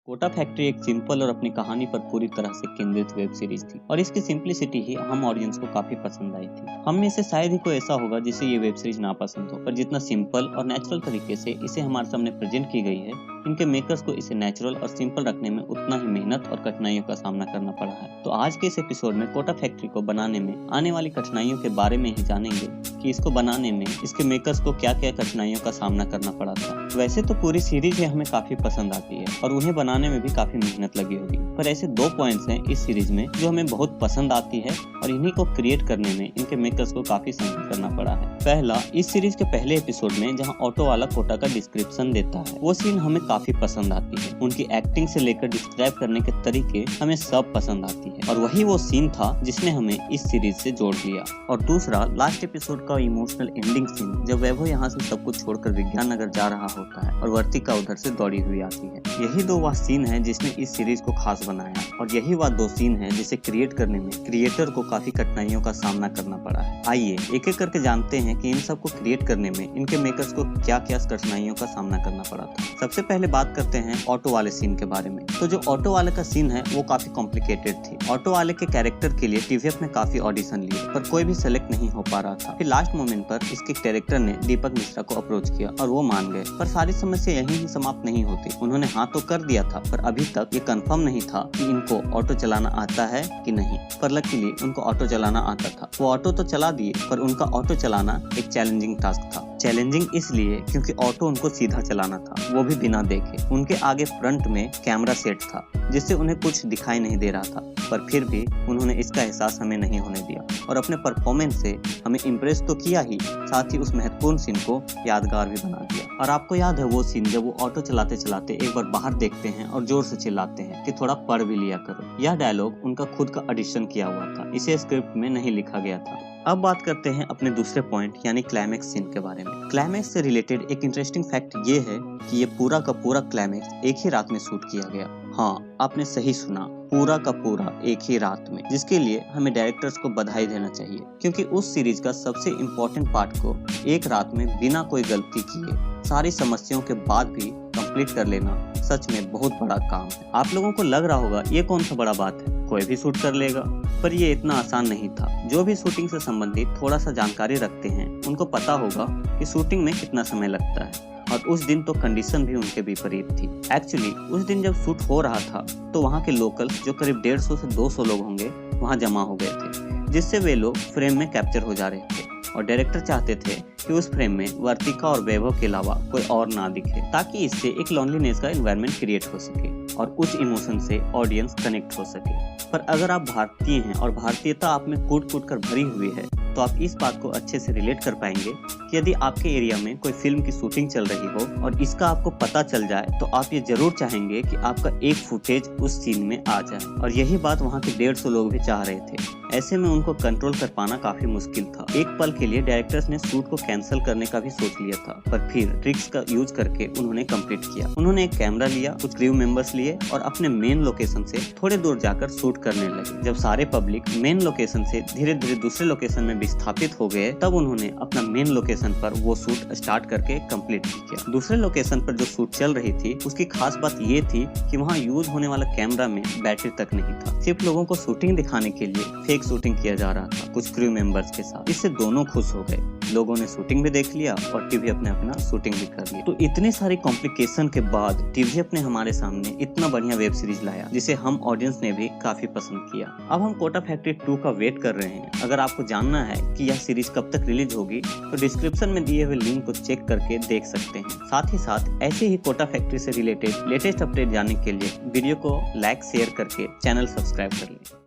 Kota factory एक simple और अपनी कहानी पर पूरी तरह से केंद्रित वेब सीरीज थी और इसकी सिंपलिसिटी ही हम ऑडियंस को काफी पसंद आई थी। हम में से शायद ही कोई ऐसा होगा जिसे ये वेब सीरीज ना पसंद हो, पर जितना सिंपल और नेचुरल तरीके से इसे हमारे सामने प्रेजेंट की गई है, इनके मेकर्स को इसे नेचुरल और सिंपल रखने में उतना ही मेहनत और कठिनाइयों का सामना करना पड़ा है। तो आज के इस एपिसोड में कोटा फैक्ट्री को बनाने में आने वाली कठिनाइयों के बारे में ही जानेंगे कि इसको बनाने में इसके मेकर्स को क्या क्या कठिनाइयों का सामना करना पड़ा था। वैसे तो पूरी सीरीज हमें काफी पसंद आती है और उन्हें बनाने में भी काफी मेहनत लगी होगी, पर ऐसे दो पॉइंट्स हैं इस सीरीज में जो हमें बहुत पसंद आती है और इन्हीं को क्रिएट करने में इनके मेकर्स को काफी संघर्ष करना पड़ा है। पहला, इस सीरीज के पहले एपिसोड में जहां ऑटो वाला कोटा का डिस्क्रिप्शन देता है, वो सीन हमें काफी पसंद आती है। उनकी एक्टिंग से लेकर डिस्क्राइब करने के तरीके हमें सब पसंद आती है और वही वो सीन था जिसने हमें इस सीरीज से जोड़ लिया। और दूसरा, लास्ट एपिसोड का इमोशनल एंडिंग सीन, जब वैभव यहाँ से सब कुछ छोड़कर विज्ञान नगर जा रहा होता है और वर्तिका उधर से दौड़ी हुई आती है। यही दो वह सीन है जिसने इस सीरीज को खास बनाया और यही वह दो सीन है जिसे क्रिएट करने में क्रिएटर को काफी कठिनाइयों का सामना करना पड़ा है। आइए एक एक करके जानते हैं कि इन सब को क्रिएट करने में इनके मेकर्स को क्या क्या कठिनाइयों का सामना करना पड़ा था। सबसे पहले बात करते हैं ऑटो वाले सीन के बारे में। तो जो ऑटो वाले का सीन है वो काफी कॉम्प्लिकेटेड थी। ऑटो वाले के कैरेक्टर के लिए टीवीएफ ने काफी ऑडिशन लिए पर कोई भी सेलेक्ट नहीं हो पा रहा था। फिर लास्ट मोमेंट पर इसके डायरेक्टर ने दीपक मिश्रा को अप्रोच किया और वो मान गए, पर सारी समस्या यहीं ही समाप्त नहीं होती। उन्होंने हाँ तो कर दिया था पर अभी तक ये कंफर्म नहीं था कि इनको ऑटो चलाना आता है कि नहीं। पर लकीली उनको ऑटो चलाना आता था। वो ऑटो तो चला दिए पर उनका ऑटो चलाना एक चैलेंजिंग टास्क था। चैलेंजिंग इसलिए क्योंकि ऑटो उनको सीधा चलाना था, वो भी बिना देखे। उनके आगे फ्रंट में कैमरा सेट था जिससे उन्हें कुछ दिखाई नहीं दे रहा था, पर फिर भी उन्होंने इसका एहसास हमें नहीं होने दिया और अपने परफॉर्मेंस से हमें इम्प्रेस तो किया ही, साथ ही उस महत्वपूर्ण सीन को यादगार भी बना दिया। और आपको याद है वो सीन जब वो ऑटो चलाते चलाते एक बार बाहर देखते हैं और जोर से चिल्लाते हैं कि थोड़ा पढ़ भी लिया करो। यह डायलॉग उनका खुद का एडिशन किया हुआ था, इसे स्क्रिप्ट में नहीं लिखा गया था। अब बात करते हैं अपने दूसरे पॉइंट यानी क्लाइमैक्स सीन के बारे में। क्लाइमैक्स से रिलेटेड एक इंटरेस्टिंग फैक्ट ये है कि ये पूरा का पूरा क्लाइमैक्स एक ही रात में शूट किया गया। हाँ, आपने सही सुना, पूरा का पूरा एक ही रात में, जिसके लिए हमें डायरेक्टर्स को बधाई देना चाहिए क्योंकि उस सीरीज का सबसे इम्पोर्टेंट पार्ट को एक रात में बिना कोई गलती किए सारी समस्याओं के बाद भी कंप्लीट कर लेना सच में बहुत बड़ा काम है। आप लोगों को लग रहा होगा ये कौन सा बड़ा बात है, कोई भी शूट कर लेगा, पर ये इतना आसान नहीं था। जो भी शूटिंग से संबंधित थोड़ा सा जानकारी रखते हैं उनको पता होगा कि शूटिंग में कितना समय लगता है और उस दिन तो कंडीशन भी उनके विपरीत थी। एक्चुअली उस दिन जब शूट हो रहा था तो वहाँ के लोकल जो करीब 150 से 200 लोग होंगे वहाँ जमा हो गए थे, जिससे वे लोग फ्रेम में कैप्चर हो जा रहे थे और डायरेक्टर चाहते थे कि उस फ्रेम में वर्तिका और वैभव के अलावा कोई और ना दिखे ताकि इससे एक लॉनलीनेस का एनवायरनमेंट क्रिएट हो सके और उस इमोशन से ऑडियंस कनेक्ट हो सके। पर अगर आप भारतीय हैं और भारतीयता आप में कूट कूट कर भरी हुई है तो आप इस बात को अच्छे से रिलेट कर पाएंगे कि यदि आपके एरिया में कोई फिल्म की शूटिंग चल रही हो और इसका आपको पता चल जाए तो आप ये जरूर चाहेंगे कि आपका एक फुटेज उस सीन में आ जाए। और यही बात वहाँ के 150 लोग भी चाह रहे थे। ऐसे में उनको कंट्रोल कर पाना काफी मुश्किल था। एक पल के लिए डायरेक्टर्स ने शूट को कैंसिल करने का भी सोच लिया था, पर फिर ट्रिक्स का यूज करके उन्होंने कंप्लीट किया। उन्होंने एक कैमरा लिया, कुछ क्रू मेंबर्स लिए और अपने मेन लोकेशन से थोड़े दूर जाकर शूट करने लगे। जब सारे पब्लिक मेन लोकेशन से धीरे धीरे दूसरे लोकेशन में विस्थापित हो गए तब उन्होंने अपना मेन लोकेशन पर वो शूट स्टार्ट करके कंप्लीट किया। दूसरे लोकेशन पर जो शूट चल रही थी उसकी खास बात ये थी कि वहाँ यूज होने वाला कैमरा में बैटरी तक नहीं था। सिर्फ लोगों को शूटिंग दिखाने के लिए फेक शूटिंग किया जा रहा था कुछ क्रू मेंबर्स के साथ। इससे दोनों खुश हो गए, लोगों ने शूटिंग भी देख लिया और टीवीएफ ने अपना शूटिंग भी कर लिया। तो इतनी सारी कॉम्प्लिकेशन के बाद टीवीएफ ने हमारे सामने इतना बढ़िया वेब सीरीज लाया जिसे हम ऑडियंस ने भी काफी पसंद किया। अब हम कोटा फैक्ट्री 2 का वेट कर रहे हैं। अगर आपको जानना है कि यह सीरीज कब तक रिलीज होगी तो डिस्क्रिप्शन में दिए हुए लिंक को चेक करके देख सकते हैं। साथ ही साथ ऐसे ही कोटा फैक्ट्री से रिलेटेड लेटेस्ट अपडेट जानने के लिए वीडियो को लाइक शेयर करके चैनल सब्सक्राइब कर लें।